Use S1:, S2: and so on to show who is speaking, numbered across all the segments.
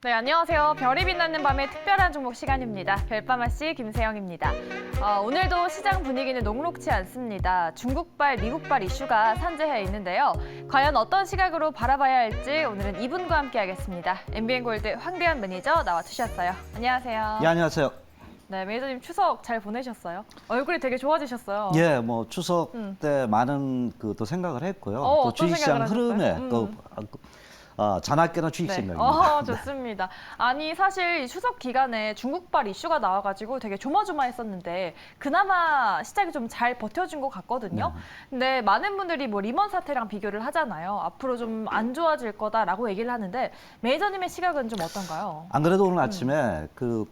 S1: 네, 안녕하세요. 별이 빛나는 밤의 특별한 종목 시간입니다. 별밤아씨 김세영입니다. 오늘도 시장 분위기는 녹록치 않습니다. 중국발, 미국발 이슈가 산재해 있는데요. 과연 어떤 시각으로 바라봐야 할지 오늘은 이분과 함께 하겠습니다. MBN골드 황대현 매니저 나와주셨어요. 안녕하세요.
S2: 예, 안녕하세요.
S1: 네, 매니저님 추석 잘 보내셨어요? 얼굴이 되게 좋아지셨어요.
S2: 예, 뭐 추석 때 많은 또 생각을 했고요. 또
S1: 어떤
S2: 주식시장
S1: 생각을
S2: 흐름에 또 자나깨나 주식
S1: 네.
S2: 생각입니다.
S1: 좋습니다. 아니 사실 이 추석 기간에 중국발 이슈가 나와가지고 되게 조마조마했었는데 그나마 시장이 좀 잘 버텨준 것 같거든요. 근데 많은 분들이 뭐 리먼 사태랑 비교를 하잖아요. 앞으로 좀 안 좋아질 거다라고 얘기를 하는데 매니저님의 시각은 좀 어떤가요?
S2: 안 그래도 오늘 아침에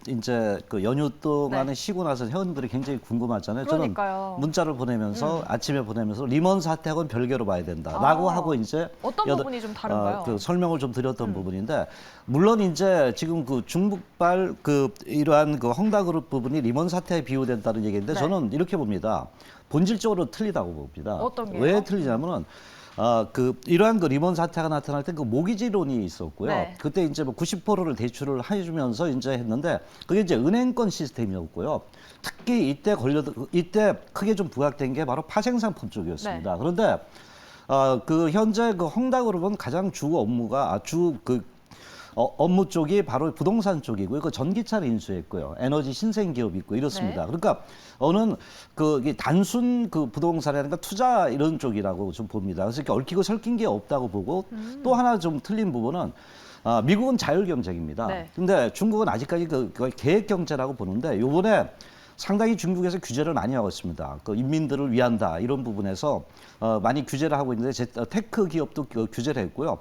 S2: 이제 연휴 동안에
S1: 네.
S2: 쉬고 나서 회원들이 굉장히 궁금하잖아요.
S1: 그러니까요.
S2: 저는 문자를 보내면서 아침에 보내면서 리먼 사태하고는 별개로 봐야 된다라고 하고 이제
S1: 어떤 부분이 좀 다른가요?
S2: 설명을 좀 드렸던 부분인데 물론 이제 지금 중국발 이러한 헝다그룹 부분이 리먼 사태에 비유된다는 얘기인데
S1: 네.
S2: 저는 이렇게 봅니다. 본질적으로 틀리다고 봅니다.
S1: 어떤 게요?
S2: 왜 틀리냐면은 이러한 리먼 사태가 나타날 때 모기지론이 있었고요.
S1: 네.
S2: 그때 이제 뭐 90%를 대출을 해주면서 이제 했는데 그게 이제 은행권 시스템이었고요. 특히 이때 크게 좀 부각된 게 바로 파생상품 쪽이었습니다.
S1: 네.
S2: 그런데 현재 헝다그룹은 가장 주 업무가 업무 쪽이 바로 부동산 쪽이고요. 전기차를 인수했고요. 에너지 신생기업이 있고 이렇습니다.
S1: 네.
S2: 그러니까 이게 단순 부동산이라든가 투자 이런 쪽이라고 좀 봅니다. 그래서 이렇게 얽히고 설킨 게 없다고 보고 또 하나 좀 틀린 부분은 미국은 자율경쟁입니다.
S1: 네.
S2: 근데 중국은 아직까지 그걸 계획경제라고 보는데 요번에 상당히 중국에서 규제를 많이 하고 있습니다. 인민들을 위한다 이런 부분에서 많이 규제를 하고 있는데 테크 기업도 규제를 했고요.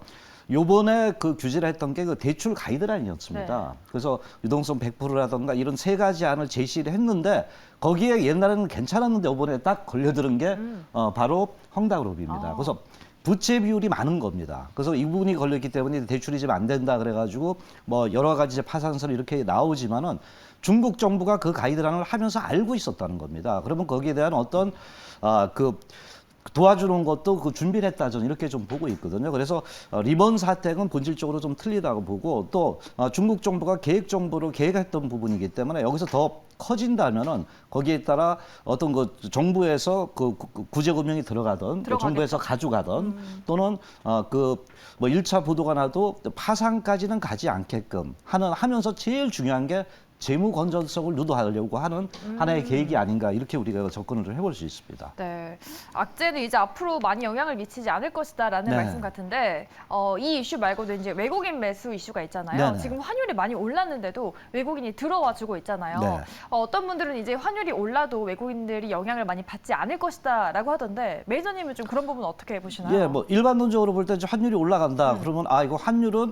S2: 요번에 규제를 했던 게 대출 가이드라인이었습니다.
S1: 네.
S2: 그래서 유동성 100%라던가 이런 세 가지 안을 제시를 했는데 거기에 옛날에는 괜찮았는데 요번에 딱 걸려드는 게 바로 헝다그룹입니다. 그래서 부채 비율이 많은 겁니다. 그래서 이 부분이 걸렸기 때문에 대출이 지금 안 된다 그래가지고 뭐 여러 가지 파산설 이렇게 나오지만은 중국 정부가 그 가이드라인을 하면서 알고 있었다는 겁니다. 그러면 거기에 대한 어떤 도와주는 것도 준비를 했다 저는 이렇게 좀 보고 있거든요. 그래서 리먼 사태는 본질적으로 좀 틀리다고 보고 또 중국 정부가 계획 정부로 계획했던 부분이기 때문에 여기서 더 커진다면은 거기에 따라 어떤 정부에서 구제금융이 들어가든 정부에서 가져가든 또는 뭐 1차 보도가 나도 파산까지는 가지 않게끔 하면서 제일 중요한 게 재무 건전성을 유도하려고 하는 하나의 계획이 아닌가 이렇게 우리가 접근을 좀 해볼 수 있습니다.
S1: 네, 악재는 이제 앞으로 많이 영향을 미치지 않을 것이다라는
S2: 네.
S1: 말씀 같은데 이 이슈 말고도 이제 외국인 매수 이슈가 있잖아요.
S2: 네네.
S1: 지금 환율이 많이 올랐는데도 외국인이 들어와주고 있잖아요.
S2: 네.
S1: 어떤 분들은 이제 환율이 올라도 외국인들이 영향을 많이 받지 않을 것이다라고 하던데 매니저님은 좀 그런 부분 어떻게 보시나요?
S2: 예, 뭐 일반론적으로 볼 때 환율이 올라간다 그러면 이거 환율은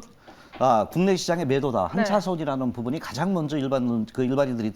S2: 국내 시장의 매도다.
S1: 네.
S2: 한차선이라는 부분이 가장 먼저 일반인들이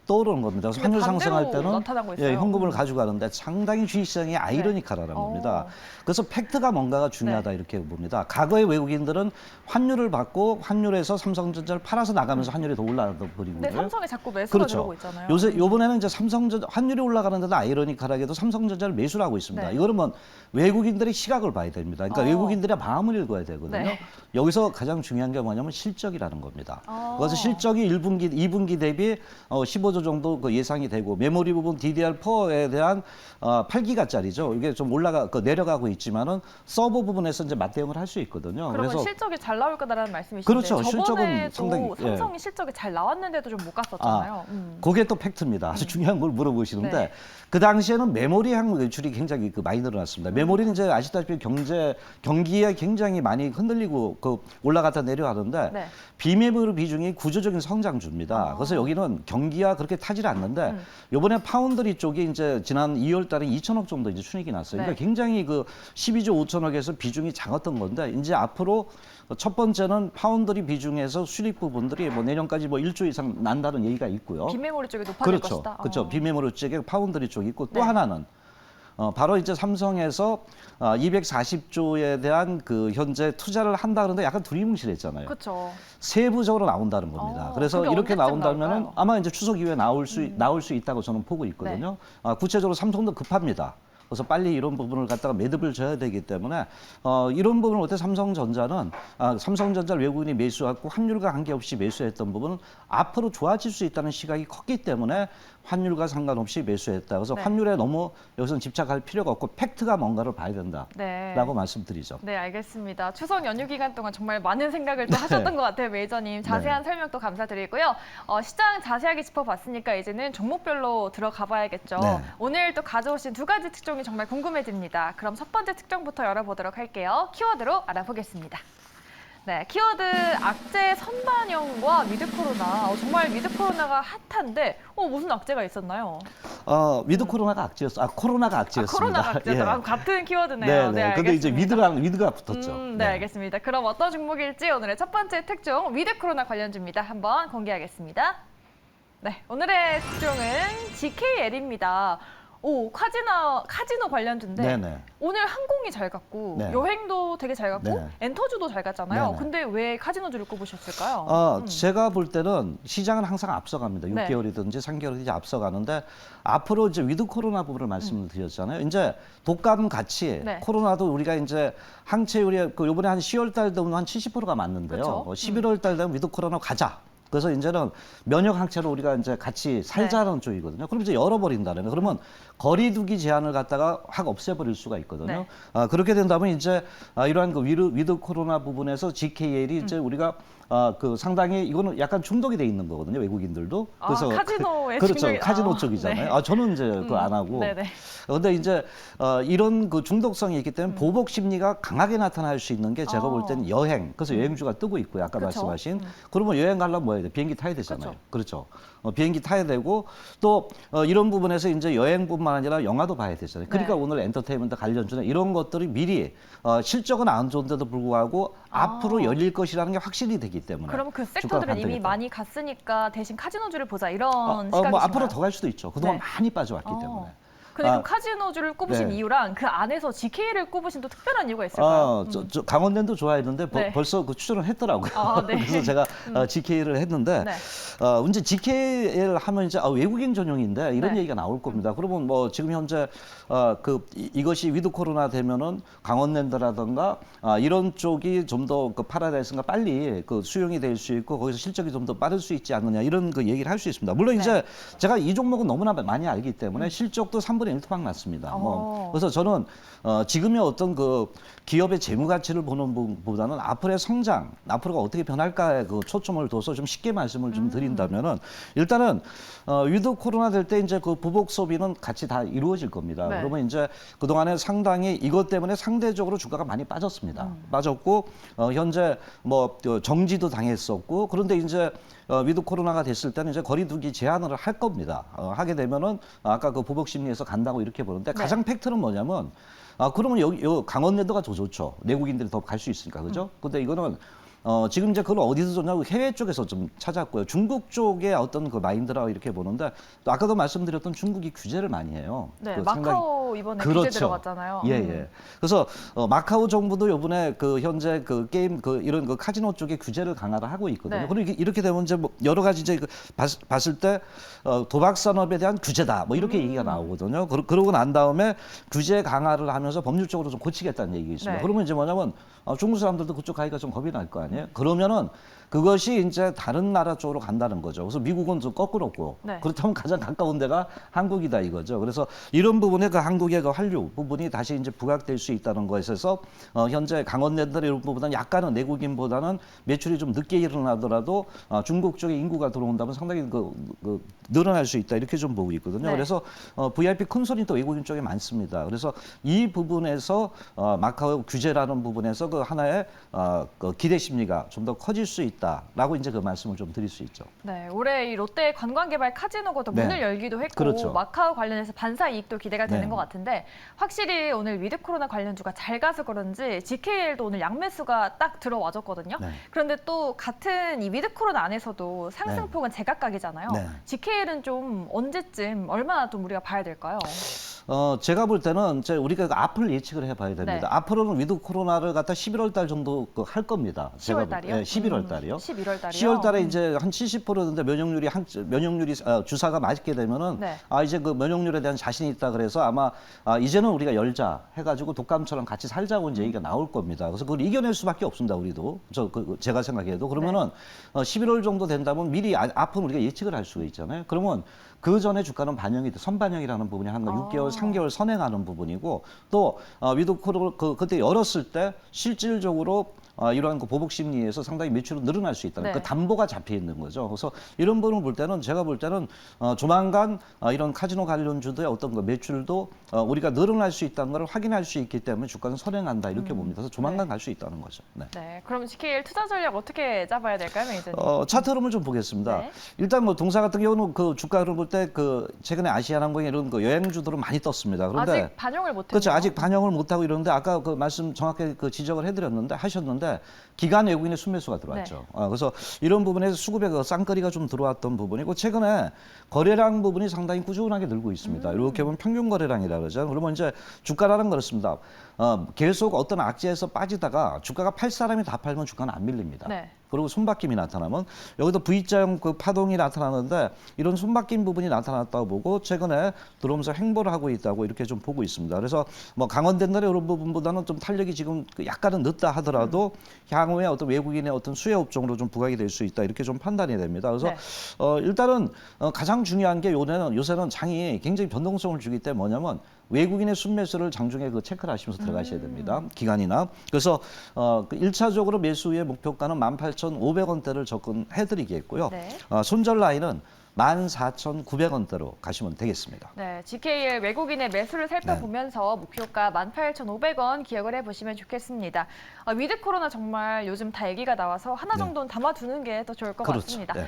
S2: 떠오르는 겁니다. 그래서 환율 상승할 때는
S1: 나타나고 있어요.
S2: 현금을 가져가는데 상당히 주식시장이 아이러니컬하다는 겁니다. 그래서 팩트가 뭔가가 중요하다 이렇게 봅니다. 과거의 외국인들은 환율을 받고 환율에서 삼성전자를 팔아서 나가면서 환율이 더 올라가다 버리고요.
S1: 네, 삼성에 자꾸 매수가
S2: 그렇죠.
S1: 들어오고 있잖아요.
S2: 요번에는 이제 삼성전자 환율이 올라가는데도 아이러니컬하게도 삼성전자를 매수를 하고 있습니다.
S1: 네.
S2: 이거는 뭐 외국인들의 시각을 봐야 됩니다. 그러니까 외국인들의 마음을 읽어야 되거든요.
S1: 네.
S2: 여기서 가장 중요한 게 뭐냐면 실적이라는 겁니다. 그래서 실적이 1분기, 2분기 대비 15조 정도 예상이 되고 메모리 부분 DDR4에 대한 8기가짜리죠. 이게 좀 내려가고 있지만은 서버 부분에서 이제 맞대응을 할 수 있거든요.
S1: 그러면
S2: 그래서
S1: 실적이 잘 나올 거다라는 말씀이신데
S2: 그렇죠. 실적은
S1: 저번에도
S2: 상당히, 예.
S1: 삼성이 실적이 잘 나왔는데도 좀 못 갔었잖아요.
S2: 그게 또 팩트입니다. 아주 중요한 걸 물어보시는데
S1: 네.
S2: 그 당시에는 메모리 항 매출이 굉장히 많이 늘어났습니다. 메모리는 이제 아시다시피 경기에 굉장히 많이 흔들리고 올라갔다 내려가는데
S1: 네.
S2: 비메모리 비중이 구조적인 성장주입니다. 그래서 여기는 경기가 그렇게 타질 않는데 이번에 파운드리 쪽이 이제 지난 2월 달에 2천억 정도 이제 순이익이 났어요. 그러니까
S1: 네.
S2: 굉장히 12조 5천억에서 비중이 작았던 건데 이제 앞으로 첫 번째는 파운드리 비중에서 수익 부분들이 뭐 내년까지 뭐 1조 이상 난다는 얘기가 있고요.
S1: 비메모리 쪽이 높아질
S2: 그렇죠.
S1: 것이다.
S2: 그렇죠. 비메모리 쪽에 파운드리 쪽이 있고 또
S1: 네.
S2: 하나는 바로 이제 삼성에서 240조에 대한 현재 투자를 한다 그러는데 약간 두리뭉실했잖아요.
S1: 그렇죠.
S2: 세부적으로 나온다는 겁니다. 그래서
S1: 그게
S2: 이렇게
S1: 언제쯤
S2: 나온다면은
S1: 나올까요?
S2: 아마 이제 추석 이후에 나올 수 있다고 저는 보고 있거든요. 구체적으로 삼성도 급합니다. 그래서 빨리 이런 부분을 갖다가 매듭을 져야 되기 때문에 이런 부분을 어때 삼성전자는 삼성전자를 외국인이 매수하고 환율과 관계없이 매수했던 부분은 앞으로 좋아질 수 있다는 시각이 컸기 때문에 환율과 상관없이 매수했다. 그래서
S1: 네.
S2: 환율에 너무 여기서는 집착할 필요가 없고 팩트가 뭔가를 봐야 된다라고
S1: 네.
S2: 말씀드리죠.
S1: 네, 알겠습니다. 추석 연휴 기간 동안 정말 많은 생각을 또 하셨던 것 같아요, 메이저님. 자세한 설명 또 감사드리고요. 시장 자세하게 짚어봤으니까 이제는 종목별로 들어가 봐야겠죠.
S2: 네.
S1: 오늘 또 가져오신 두 가지 특종이 정말 궁금해집니다. 그럼 첫 번째 특종부터 열어보도록 할게요. 키워드로 알아보겠습니다. 네, 키워드 악재 선반영과 위드 코로나. 정말 위드 코로나가 핫한데 무슨 악재가 있었나요?
S2: 위드 코로나가 악재였어. 코로나가 악재였습니다.
S1: 코로나가 악재다.
S2: 예.
S1: 같은 키워드네요.
S2: 네. 근데 이제 위드가 붙었죠.
S1: 네, 알겠습니다. 그럼 어떤 종목일지 오늘의 첫 번째 특종 위드 코로나 관련주입니다. 한번 공개하겠습니다. 네, 오늘의 특종은 GKL입니다. 카지노 관련주인데
S2: 네네.
S1: 오늘 항공이 잘 갔고
S2: 네.
S1: 여행도 되게 잘 갔고
S2: 네.
S1: 엔터주도 잘 갔잖아요.
S2: 네네.
S1: 근데 왜 카지노주를 꼽으셨을까요?
S2: 제가 볼 때는 시장은 항상 앞서갑니다.
S1: 네.
S2: 6개월이든지 3개월이든지 앞서가는데 앞으로 이제 위드 코로나 부분을 말씀을 드렸잖아요. 이제 독감 같이
S1: 네.
S2: 코로나도 우리가 이제 항체율이 요번에 한 10월 달 되면 한 70%가 맞는데요.
S1: 그렇죠.
S2: 11월 달 되면 위드 코로나 가자. 그래서 이제는 면역 항체로 우리가 이제 같이 살자는 쪽이거든요. 그럼 이제 열어버린다는 거. 그러면 거리두기 제한을 갖다가 확 없애버릴 수가 있거든요.
S1: 네.
S2: 그렇게 된다면 이제 이러한 그 위드 코로나 부분에서 GKL이 이제 우리가 상당히 이거는 약간 중독이 돼 있는 거거든요. 외국인들도. 그래서
S1: 카지노에
S2: 그렇죠.
S1: 중독이-
S2: 카지노 쪽이잖아요.
S1: 네.
S2: 저는 이제 그거 안 하고.
S1: 네네.
S2: 근데 이제 이런 그 중독성이 있기 때문에 보복 심리가 강하게 나타날 수 있는 게 제가 볼 때는 여행. 그래서 여행주가 뜨고 있고요. 아까
S1: 그렇죠.
S2: 말씀하신. 그러면 여행 가려면 뭐 해야 돼? 비행기 타야 되잖아요.
S1: 그렇죠.
S2: 그렇죠. 비행기 타야 되고 또 이런 부분에서 이제 여행뿐만 아니라 영화도 봐야 되잖아요. 그러니까
S1: 네.
S2: 오늘 엔터테인먼트 관련주는 이런 것들이 미리 실적은 안 좋은데도 불구하고 앞으로 열릴 것이라는 게 확실히 되기 때문에.
S1: 그럼 그
S2: 주가가
S1: 섹터들은 이미
S2: 반등했다.
S1: 많이 갔으니까 대신 카지노주를 보자 이런 시각이신가요?
S2: 뭐 앞으로 더 갈 수도 있죠. 그동안
S1: 네.
S2: 많이 빠져왔기 때문에.
S1: 근데 그럼 카지노주를 꼽으신
S2: 네.
S1: 이유랑 그 안에서 GK를 꼽으신 또 특별한 이유가 있을까요?
S2: 저 강원랜드 좋아했는데
S1: 네.
S2: 벌써 그 추천을 했더라고요.
S1: 네.
S2: 그래서 제가 GK를 했는데
S1: 네.
S2: 이제 GK를 하면 이제 외국인 전용인데 이런
S1: 네.
S2: 얘기가 나올 겁니다. 그러면 뭐 지금 현재 이것이 위드 코로나 되면은 강원랜드라든가 이런 쪽이 좀 더 그 파라다이스가 빨리 그 수용이 될 수 있고 거기서 실적이 좀 더 빠를 수 있지 않느냐 이런 그 얘기를 할 수 있습니다. 물론
S1: 네.
S2: 이제 제가 이 종목은 너무나 많이 알기 때문에 실적도 3분의 1 토막 났습니다. 그래서 저는 지금의 어떤 그 기업의 재무 가치를 보는 부분보다는 앞으로의 성장, 앞으로가 어떻게 변할까에 그 초점을 둬서 좀 쉽게 말씀을 좀 드린다면은 일단은 위드 코로나 될 때 이제 그 보복 소비는 같이 다 이루어질 겁니다.
S1: 네.
S2: 그러면 이제 그 동안에 상당히 이것 때문에 상대적으로 주가가 많이 빠졌습니다. 빠졌고 현재 뭐 정지도 당했었고 그런데 이제 위드 코로나가 됐을 때는 이제 거리두기 제한을 할 겁니다. 하게 되면은 아까 그 보복 심리에서 간다고 이렇게 보는데 가장 팩트는 뭐냐면 그러면 여기 강원랜드가 더 좋죠. 내국인들이 더 갈 수 있으니까 그죠? 근데 이거는 지금 이제 그걸 어디서 줬냐고 해외 쪽에서 좀 찾았고요. 중국 쪽의 어떤 그 마인드라고 이렇게 보는데 또 아까도 말씀드렸던 중국이 규제를 많이 해요.
S1: 네,
S2: 그
S1: 마카오 이번에
S2: 그렇죠.
S1: 규제 들어갔잖아요.
S2: 예. 그래서 마카오 정부도 이번에 그 현재 그 게임 이런 그 카지노 쪽에 규제를 강화를 하고 있거든요.
S1: 네.
S2: 그리고 이렇게 되면 이제 뭐 여러 가지 이제 봤을 때 도박 산업에 대한 규제다 뭐 이렇게 얘기가 나오거든요. 그러고 난 다음에 규제 강화를 하면서 법률적으로 좀 고치겠다는 얘기가 있습니다.
S1: 네.
S2: 그러면 이제 뭐냐면 중국 사람들도 그쪽 가기가 좀 겁이 날 거 아니에요. 그러면은 그것이 이제 다른 나라 쪽으로 간다는 거죠. 그래서 미국은 좀 거꾸로고
S1: 네.
S2: 그렇다면 가장 가까운 데가 한국이다 이거죠. 그래서 이런 부분에 그 한국의 그 한류 부분이 다시 이제 부각될 수 있다는 것에서 현재 강원랜드 이런 부분보다는 약간은 내국인보다는 매출이 좀 늦게 일어나더라도 중국 쪽에 인구가 들어온다면 상당히 늘어날 수 있다 이렇게 좀 보고 있거든요.
S1: 네.
S2: 그래서 VIP 큰 손이 또 외국인 쪽에 많습니다. 그래서 이 부분에서 마카오 규제라는 부분에서 그 하나의 그 기대 심리가 좀 더 커질 수 있다라고 이제 그 말씀을 좀 드릴 수 있죠.
S1: 네, 올해 이 롯데 관광개발 카지노가 또
S2: 네.
S1: 문을 열기도 했고
S2: 그렇죠.
S1: 마카오 관련해서 반사 이익도 기대가 되는
S2: 네.
S1: 것 같은데 확실히 오늘 위드 코로나 관련주가 잘 가서 그런지 GKL도 오늘 양매수가 딱 들어와줬거든요.
S2: 네.
S1: 그런데 또 같은 이 위드 코로나 안에서도 상승폭은 제각각이잖아요.
S2: 네.
S1: GKL은 좀 언제쯤 얼마나 좀 우리가 봐야 될까요?
S2: 제가 볼 때는 이제 우리가 앞을 예측을 해봐야 됩니다.
S1: 네.
S2: 앞으로는 위드 코로나를 갖다 11월 달 정도 할 겁니다.
S1: 10월 달이요?
S2: 11월 달이요.
S1: 11월 달이요?
S2: 10월 달에 이제 한 70%인데 면역률이 주사가 맞게 되면은
S1: 네.
S2: 이제 그 면역률에 대한 자신이 있다 그래서 아마 이제는 우리가 열자 해가지고 독감처럼 같이 살자고 이제 얘기가 나올 겁니다. 그래서 그걸 이겨낼 수밖에 없습니다. 우리도 제가 생각해도 그러면은 11월 정도 된다면 미리 앞은 우리가 예측을 할 수가 있잖아요. 그러면 그 전에 주가는 선반영이라는 부분이 한 6개월, 3개월 선행하는 부분이고 또 위드 코로나 그때 열었을 때 실질적으로 이러한 그 보복 심리에서 상당히 매출은 늘어날 수 있다는
S1: 네.
S2: 그 담보가 잡혀 있는 거죠. 그래서 이런 부분을 볼 때는 제가 볼 때는 조만간 이런 카지노 관련주들의 어떤 그 매출도 우리가 늘어날 수 있다는 걸 확인할 수 있기 때문에 주가는 선행한다 이렇게 봅니다. 그래서 조만간 갈 수 있다는 거죠. 네.
S1: 네, 그럼 GKL 투자 전략 어떻게 짜봐야 될까요, 매니저님?
S2: 차트 흐름을 좀 보겠습니다.
S1: 네.
S2: 일단 뭐 동사 같은 경우는 그 주가를 볼 때 그 최근에 아시아나항공 이런 그 여행주들은 많이 떴습니다. 그런데
S1: 아직 반영을 못했네요.
S2: 그렇죠. 아직 반영을 못하고 이러는데 아까 그 말씀 정확하게 그 지적을 하셨는데 기간 외국인의 순매수가 들어왔죠.
S1: 네.
S2: 그래서 이런 부분에서 수급의 그 쌍끌이가 좀 들어왔던 부분이고 최근에 거래량 부분이 상당히 꾸준하게 늘고 있습니다. 이렇게 보면 평균 거래량이라 그러죠. 그러면 이제 주가라는 건 그렇습니다. 계속 어떤 악재에서 빠지다가 주가가 팔 사람이 다 팔면 주가는 안 밀립니다.
S1: 네.
S2: 그리고 손바뀜이 나타나면 여기도 V자형 그 파동이 나타나는데 이런 손바뀜 부분이 나타났다고 보고 최근에 들어오면서 횡보를 하고 있다고 이렇게 좀 보고 있습니다. 그래서 뭐 강원된날의 이런 부분보다는 좀 탄력이 지금 약간은 늦다 하더라도 향후에 어떤 외국인의 어떤 수혜 업종으로 좀 부각이 될 수 있다 이렇게 좀 판단이 됩니다. 그래서
S1: 네.
S2: 일단은 가장 중요한 게 요새는 장이 굉장히 변동성을 주기 때문에 뭐냐면 외국인의 순매수를 장중에 그 체크를 하시면서 들어가셔야 됩니다. 기간이나. 그래서 그 1차적으로 매수의 목표가는 18,500원대를 접근해드리겠고요.
S1: 네.
S2: 손절 라인은 14,900원대로 가시면 되겠습니다.
S1: 네, GKL 외국인의 매수를 살펴보면서 목표가 18,500원 기억을 해보시면 좋겠습니다. 위드 코로나 정말 요즘 다 얘기가 나와서 하나 정도는 담아두는 게 더 좋을 것
S2: 그렇죠.
S1: 같습니다.
S2: 네.